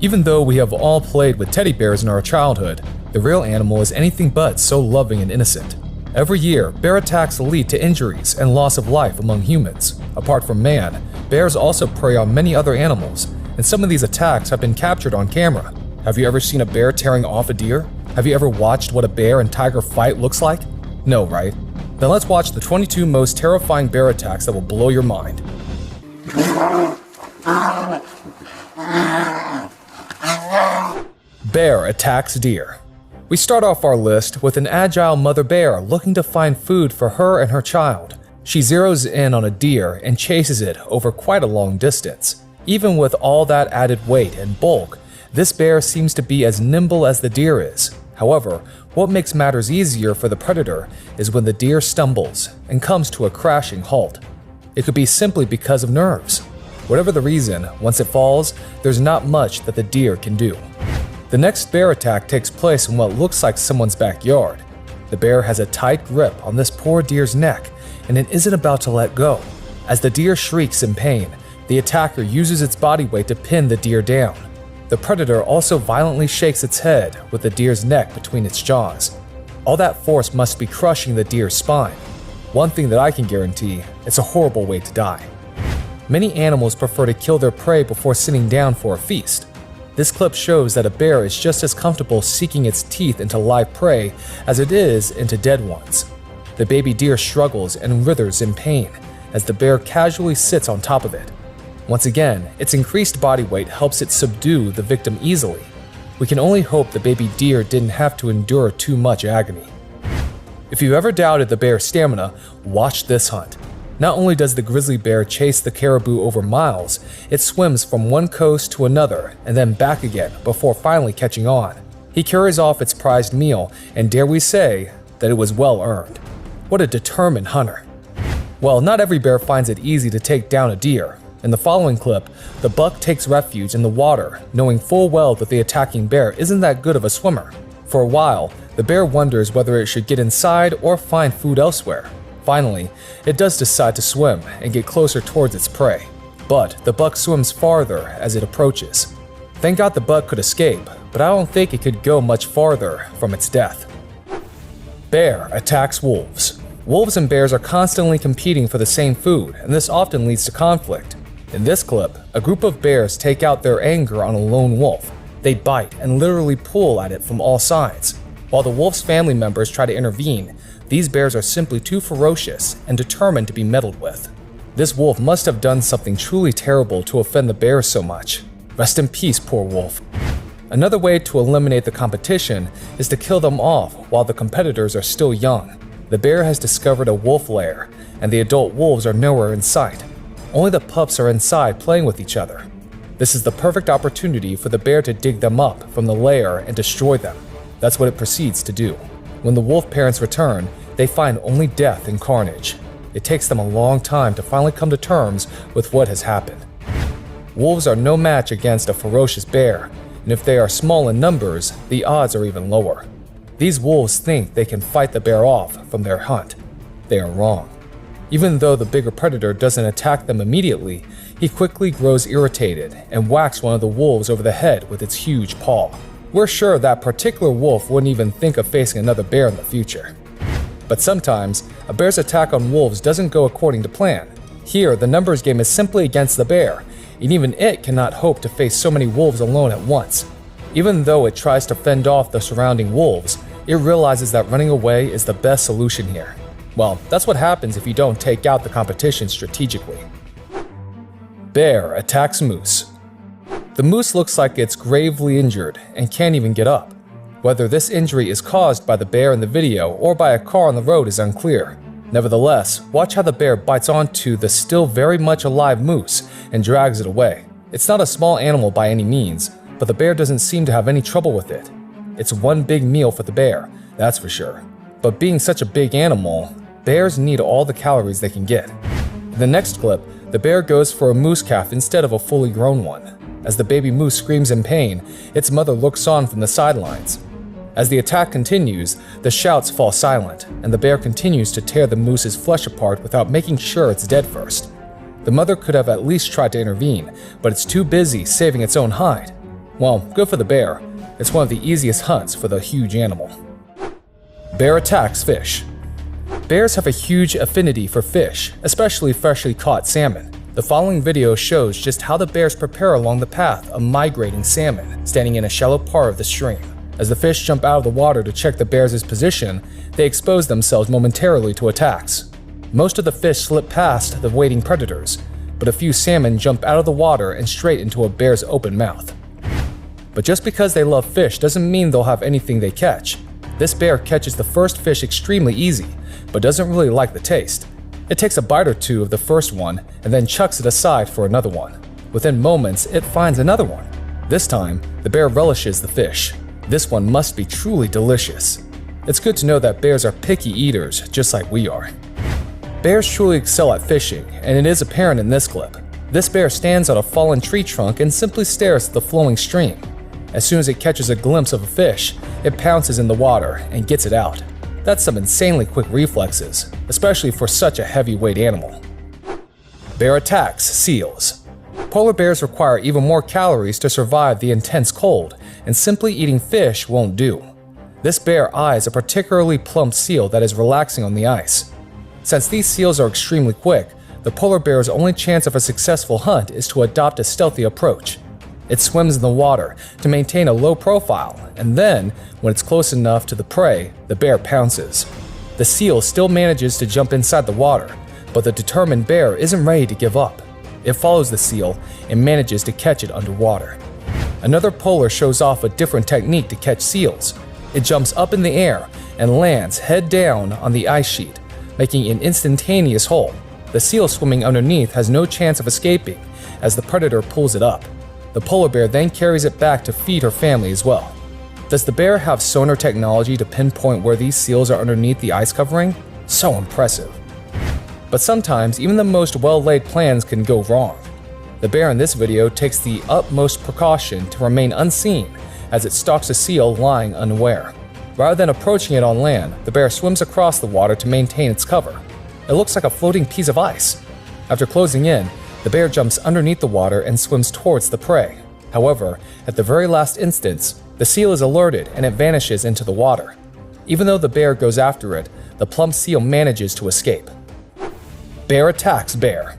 Even though we have all played with teddy bears in our childhood, the real animal is anything but so loving and innocent. Every year, bear attacks lead to injuries and loss of life among humans. Apart from man, bears also prey on many other animals, and some of these attacks have been captured on camera. Have you ever seen a bear tearing off a deer? Have you ever watched what a bear and tiger fight looks like? No, right? Then let's watch the 22 most terrifying bear attacks that will blow your mind. Bear attacks deer. We start off our list with an agile mother bear looking to find food for her and her child. She zeroes in on a deer and chases it over quite a long distance. Even with all that added weight and bulk, this bear seems to be as nimble as the deer is. However, what makes matters easier for the predator is when the deer stumbles and comes to a crashing halt. It could be simply because of nerves. Whatever the reason, once it falls, there's not much that the deer can do. The next bear attack takes place in what looks like someone's backyard. The bear has a tight grip on this poor deer's neck, and it isn't about to let go. As the deer shrieks in pain, the attacker uses its body weight to pin the deer down. The predator also violently shakes its head with the deer's neck between its jaws. All that force must be crushing the deer's spine. One thing that I can guarantee, it's a horrible way to die. Many animals prefer to kill their prey before sitting down for a feast. This clip shows that a bear is just as comfortable seeking its teeth into live prey as it is into dead ones. The baby deer struggles and writhes in pain as the bear casually sits on top of it. Once again, its increased body weight helps it subdue the victim easily. We can only hope the baby deer didn't have to endure too much agony. If you ever doubted the bear's stamina, watch this hunt. Not only does the grizzly bear chase the caribou over miles, it swims from one coast to another and then back again before finally catching on. He carries off its prized meal, and dare we say that it was well earned. What a determined hunter. Well, not every bear finds it easy to take down a deer. In the following clip, the buck takes refuge in the water, knowing full well that the attacking bear isn't that good of a swimmer. For a while, the bear wonders whether it should get inside or find food elsewhere. Finally, it does decide to swim and get closer towards its prey. But the buck swims farther as it approaches. Thank God the buck could escape, but I don't think it could go much farther from its death. Bear attacks wolves. Wolves and bears are constantly competing for the same food, and this often leads to conflict. In this clip, a group of bears take out their anger on a lone wolf. They bite and literally pull at it from all sides. While the wolf's family members try to intervene, these bears are simply too ferocious and determined to be meddled with. This wolf must have done something truly terrible to offend the bears so much. Rest in peace, poor wolf. Another way to eliminate the competition is to kill them off while the competitors are still young. The bear has discovered a wolf lair, and the adult wolves are nowhere in sight. Only the pups are inside playing with each other. This is the perfect opportunity for the bear to dig them up from the lair and destroy them. That's what it proceeds to do. When the wolf parents return, they find only death and carnage. It takes them a long time to finally come to terms with what has happened. Wolves are no match against a ferocious bear, and if they are small in numbers, the odds are even lower. These wolves think they can fight the bear off from their hunt. They are wrong. Even though the bigger predator doesn't attack them immediately, he quickly grows irritated and whacks one of the wolves over the head with its huge paw. We're sure that particular wolf wouldn't even think of facing another bear in the future. But sometimes, a bear's attack on wolves doesn't go according to plan. Here, the numbers game is simply against the bear, and even it cannot hope to face so many wolves alone at once. Even though it tries to fend off the surrounding wolves, it realizes that running away is the best solution here. Well, that's what happens if you don't take out the competition strategically. Bear attacks moose. The moose looks like it's gravely injured and can't even get up. Whether this injury is caused by the bear in the video or by a car on the road is unclear. Nevertheless, watch how the bear bites onto the still very much alive moose and drags it away. It's not a small animal by any means, but the bear doesn't seem to have any trouble with it. It's one big meal for the bear, that's for sure. But being such a big animal, bears need all the calories they can get. In the next clip, the bear goes for a moose calf instead of a fully grown one. As the baby moose screams in pain, its mother looks on from the sidelines. As the attack continues, the shouts fall silent, and the bear continues to tear the moose's flesh apart without making sure it's dead first. The mother could have at least tried to intervene, but it's too busy saving its own hide. Well, good for the bear. It's one of the easiest hunts for the huge animal. Bear attacks fish. Bears have a huge affinity for fish, especially freshly caught salmon. The following video shows just how the bears prepare along the path of migrating salmon, standing in a shallow part of the stream. As the fish jump out of the water to check the bears' position, they expose themselves momentarily to attacks. Most of the fish slip past the waiting predators, but a few salmon jump out of the water and straight into a bear's open mouth. But just because they love fish doesn't mean they'll have anything they catch. This bear catches the first fish extremely easy, but doesn't really like the taste. It takes a bite or two of the first one and then chucks it aside for another one. Within moments, it finds another one. This time, the bear relishes the fish. This one must be truly delicious. It's good to know that bears are picky eaters, just like we are. Bears truly excel at fishing, and it is apparent in this clip. This bear stands on a fallen tree trunk and simply stares at the flowing stream. As soon as it catches a glimpse of a fish, it pounces in the water and gets it out. That's some insanely quick reflexes, especially for such a heavyweight animal. Bear attacks seals. Polar bears require even more calories to survive the intense cold, and simply eating fish won't do. This bear eyes a particularly plump seal that is relaxing on the ice. Since these seals are extremely quick, the polar bear's only chance of a successful hunt is to adopt a stealthy approach. It swims in the water to maintain a low profile, and then, when it's close enough to the prey, the bear pounces. The seal still manages to jump inside the water, but the determined bear isn't ready to give up. It follows the seal and manages to catch it underwater. Another polar shows off a different technique to catch seals. It jumps up in the air and lands head down on the ice sheet, making an instantaneous hole. The seal swimming underneath has no chance of escaping as the predator pulls it up. The polar bear then carries it back to feed her family as well. Does the bear have sonar technology to pinpoint where these seals are underneath the ice covering? So impressive. But sometimes even the most well-laid plans can go wrong. The bear in this video takes the utmost precaution to remain unseen as it stalks a seal lying unaware. Rather than approaching it on land, the bear swims across the water to maintain its cover. It looks like a floating piece of ice. After closing in, the bear jumps underneath the water and swims towards the prey. However, at the very last instance, the seal is alerted and it vanishes into the water. Even though the bear goes after it, the plump seal manages to escape. Bear attacks bear.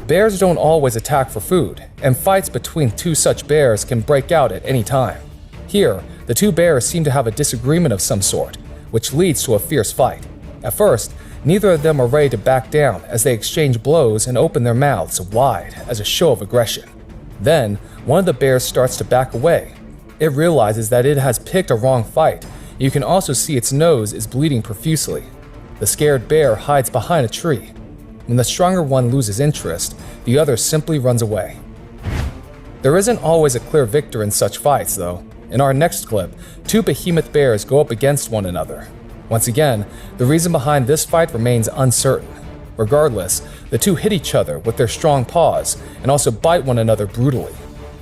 Bears don't always attack for food, and fights between two such bears can break out at any time. Here, the two bears seem to have a disagreement of some sort, which leads to a fierce fight. At first, neither of them are ready to back down as they exchange blows and open their mouths wide as a show of aggression. Then, one of the bears starts to back away. It realizes that it has picked a wrong fight. You can also see its nose is bleeding profusely. The scared bear hides behind a tree. When the stronger one loses interest, the other simply runs away. There isn't always a clear victor in such fights, though. In our next clip, two behemoth bears go up against one another. Once again, the reason behind this fight remains uncertain. Regardless, the two hit each other with their strong paws and also bite one another brutally.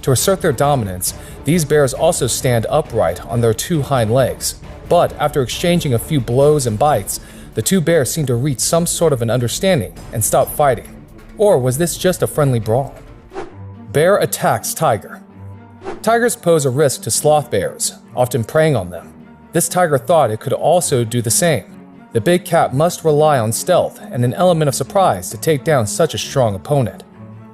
To assert their dominance, these bears also stand upright on their two hind legs. But after exchanging a few blows and bites, the two bears seem to reach some sort of an understanding and stop fighting. Or was this just a friendly brawl? Bear attacks tiger. Tigers pose a risk to sloth bears, often preying on them. This tiger thought it could also do the same. The big cat must rely on stealth and an element of surprise to take down such a strong opponent.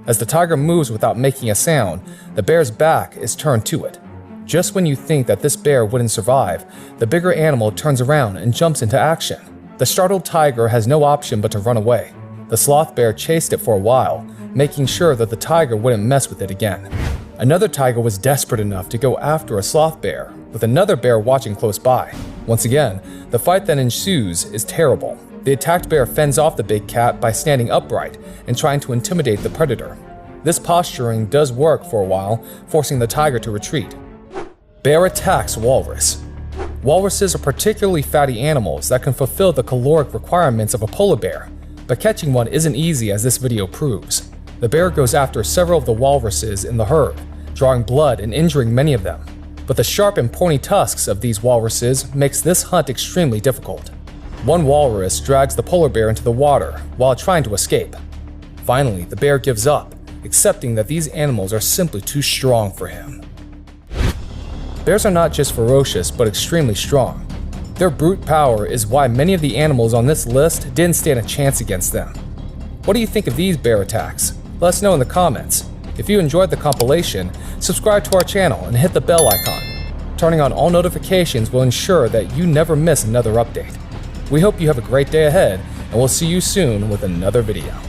As the tiger moves without making a sound, the bear's back is turned to it. Just when you think that this bear wouldn't survive, the bigger animal turns around and jumps into action. The startled tiger has no option but to run away. The sloth bear chased it for a while, making sure that the tiger wouldn't mess with it again. Another tiger was desperate enough to go after a sloth bear, with another bear watching close by. Once again, the fight that ensues is terrible. The attacked bear fends off the big cat by standing upright and trying to intimidate the predator. This posturing does work for a while, forcing the tiger to retreat. Bear attacks walrus. Walruses are particularly fatty animals that can fulfill the caloric requirements of a polar bear, but catching one isn't easy as this video proves. The bear goes after several of the walruses in the herd, drawing blood and injuring many of them. But the sharp and pointy tusks of these walruses makes this hunt extremely difficult. One walrus drags the polar bear into the water while trying to escape. Finally, the bear gives up, accepting that these animals are simply too strong for him. Bears are not just ferocious, but extremely strong. Their brute power is why many of the animals on this list didn't stand a chance against them. What do you think of these bear attacks? Let us know in the comments. If you enjoyed the compilation, subscribe to our channel and hit the bell icon. Turning on all notifications will ensure that you never miss another update. We hope you have a great day ahead, and we'll see you soon with another video.